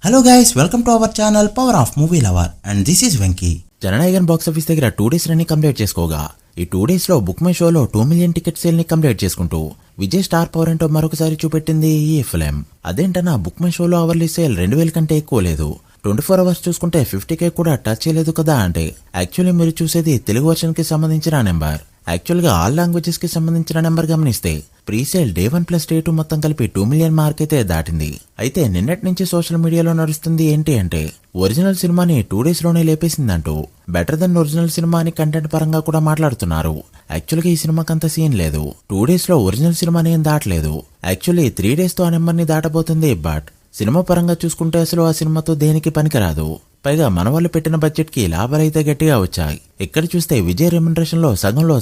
Hello guys, welcome to our channel power of movie lover and this is Venky. Jana Nayagan box office దగ్గర 2 days run ని complete చేసుకోగా ఈ 2 days లో book my షోలో 2 million ticket sale ని complete చేసుకుంటూ Vijay star power ఏంటో మరొకసారి చూపెట్టింది ఈ ఫిలిం. అదేంటన్నా బుక్ మై షోలో అవర్లీ సేల్ 2000 కంటే ఎక్కువ లేదు, 24 hours చూసుకుంటే 50K కూడా టచ్ చేయలేదు కదా అంటే యాక్చువల్లీ మీరు చూసేది తెలుగు వర్షన్ కి సంబంధించిన నెంబర్. యాక్చువల్ గా ఆల్ లాంగ్వేజెస్ కి సంబంధించిన నెంబర్ గమనిస్తే ప్రీసేల్ డే 1 + డే 2 మొత్తం కలిపి 2 million మార్క్ అయితే దాటింది. అయితే నిన్నటి నుంచి సోషల్ మీడియాలో నడుస్తుంది ఏంటి అంటే ఒరిజినల్ సినిమాని 2 days లోనే లేపేసిందంటూ బెటర్ దెన్ ఒరిజినల్ సినిమా అని కంటెంట్ పరంగా కూడా మాట్లాడుతున్నారు. యాక్చువల్ గా ఈ సినిమాకి అంత సీన్ లేదు, 2 days లో ఒరిజినల్ సినిమాని ఏం దాటలేదు. యాక్చువల్లీ 3 days తో ఆ నెంబర్ ని దాటబోతుంది. బట్ సినిమా పరంగా చూసుకుంటే అసలు ఆ సినిమాతో దేనికి పనికిరాదు. పైగా మన వాళ్ళు పెట్టిన బడ్జెట్ కి లాభాలైతే గట్టిగా వచ్చాయి. ఇక్కడ చూస్తే విజయ్ రెమ్యునరేషన్ లో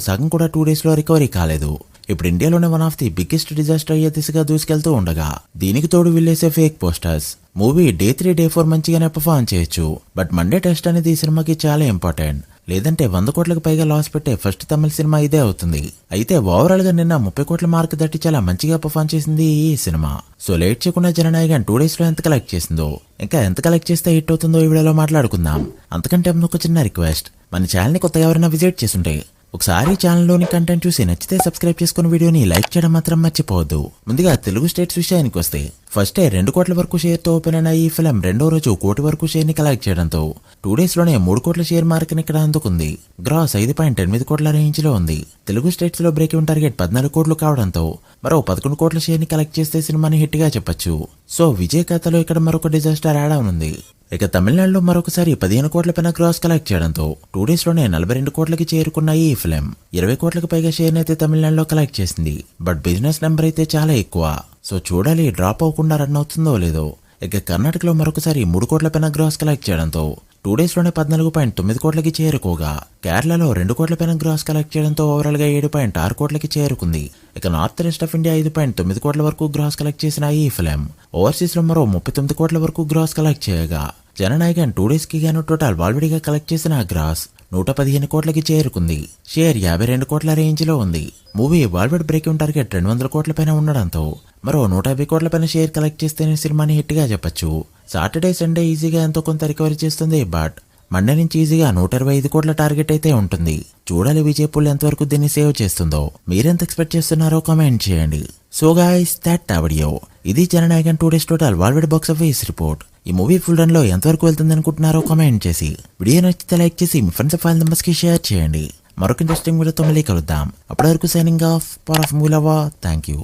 సగం కూడా 2 days లో రికవరీ కాలేదు. ఇప్పుడు ఇండియాలోనే one of the biggest disaster అయ్యే దిశగా దూసుకెళ్తూ ఉండగా దీనికి తోడు వీళ్ళేసే fake posters. Movie day 3 day 4 మంచిగానే పర్ఫార్మ్ చేయొచ్చు, బట్ మండే టెస్ట్ అనేది ఈ సినిమాకి చాలా ఇంపార్టెంట్. లేదంటే 100 కోట్లకు పైగా లాస్ పెట్టే ఫస్ట్ తమిళ సినిమా ఇదే అవుతుంది. అయితే ఓవరాల్ గా నిన్న 30 కోట్ల మార్క్ దాటి చాలా మంచిగా పర్ఫార్మ్ చేసింది ఈ సినిమా. సో లేట్ చేయకుండా జననాయకన్ 2 days లో ఎంత కలెక్ట్ చేసిందో, ఇంకా ఎంత కలెక్ట్ చేస్తే హిట్ అవుతుందో ఈ వీడియోలో మాట్లాడుకుందాం. అంతకంటే ముందు ఒక చిన్న రిక్వెస్ట్, మన ఛానల్ ని కొత్తగా ఎవరైనా విజిట్ చేస్తుంటే ఒకసారి ఛానల్లోని కంటెంట్ చూసి నచ్చితే సబ్స్క్రైబ్ చేసుకుని వీడియోని లైక్ చేయడం మాత్రం మర్చిపోవద్దు. ముందుగా తెలుగు స్టేట్స్ విషయానికి వస్తే ఫస్ట్ డే 2 కోట్ల వరకు షేర్ తో ఓపెన్ అయిన ఈ ఫిలిం రెండో రోజు 1 కోటి వరకు షేర్ ని కలెక్ట్ చేయడంతో 2 days లోనే 3 కోట్ల షేర్ మార్క్ ని ఇక్కడ అందుకుంది. గ్రాస్ 5.8 కోట్ల రేంజ్ లో ఉంది. తెలుగు స్టేట్స్ లో బ్రేక్ ఈవెన్ టార్గెట్ 14 కోట్లు కావడంతో మరో 11 కోట్ల షేర్ ని కలెక్ట్ చేస్తే సినిమాని హిట్ గా చెప్పొచ్చు. సో విజయ్ ఖాతాలో ఇక్కడ మరొక డిజాస్టర్ యాడ్ అవునుంది. ఇక తమిళనాడులో మరొకసారి 15 కోట్ల పైన గ్రాస్ కలెక్ట్ చేయడంతో 2 days లోనే 42 కోట్లకి చేరుకున్న ఈ ఫిలిం 20 కోట్లకు పైగా షేర్ అయితే తమిళనాడులో కలెక్ట్ చేసింది. బట్ బిజినెస్ నెంబర్ అయితే చాలా ఎక్కువ. సో చూడాలి డ్రాప్ అవ్వకుండా రన్ అవుతుందో లేదో. ఇక కర్ణాటకలో మరొకసారి 3 కోట్ల పైన గ్రాస్ కలెక్ట్ చేయడంతో 2 days లోనే 14.9 కోట్లకి చేరుకోగా కేరళలో 2 కోట్ల పైన గ్రాస్ కలెక్ట్ చేయడంతో ఓవరాల్ గా 7.6 కోట్లకి చేరుకుంది. ఇక నార్త్ వెస్ట్ ఆఫ్ ఇండియా 5.9 కోట్ల వరకు గ్రాస్ కలెక్ట్ చేసిన ఈ ఫిలిం ఓవర్సీస్ లో మరో 39 కోట్ల వరకు గ్రాస్ కలెక్ట్ చేయగా జననాయకన్ 2 days కి గాను టోటల్ వాల్విడిగా కలెక్ట్ చేసిన గ్రాస్ 115 కోట్లకి చేరుకుంది. షేర్ 52 కోట్ల రేంజ్ లో ఉంది. మూవీ వాల్విడ్ బ్రేక్ ఈవెన్ టార్గెట్ 200 కోట్ల పైన ఉండడంతో మరో 150 కోట్ల పైన షేర్ కలెక్ట్ చేస్తేనే సినిమాని హిట్ గా చెప్పొచ్చు. సాటర్డే సండే ఈజీగా ఎంతో కొంత రికవరీ చేస్తుంది. బట్ మండే నుంచి ఈజీగా 125 కోట్ల టార్గెట్ అయితే ఉంటుంది. చూడాలి విజయ్ పుల్ ఎంతవరకు దీన్ని సేవ్ చేస్తుందో. మీరెంత ఎక్స్పెక్ట్ చేస్తున్నారో కామెంట్ చేయండి. So guys, that video. ఇది Jananayagan 2 days total world box office report. ఈ మూవీ ఫుల్ రన్ లో ఎంతవరకు వెళ్తుంది అనుకుంటున్నారో కామెంట్ చేసి వీడియో నచ్చితే లైక్ చేసి మీ ఫ్రెండ్స్ ఫైల్ మెంబర్స్ కి షేర్ చేయండి. మరొక ఇంట్రెస్టింగ్ వీడియోతో మళ్ళీ కలుద్దాం. అప్పటి వరకు signing off, power of movie lover. Thank you.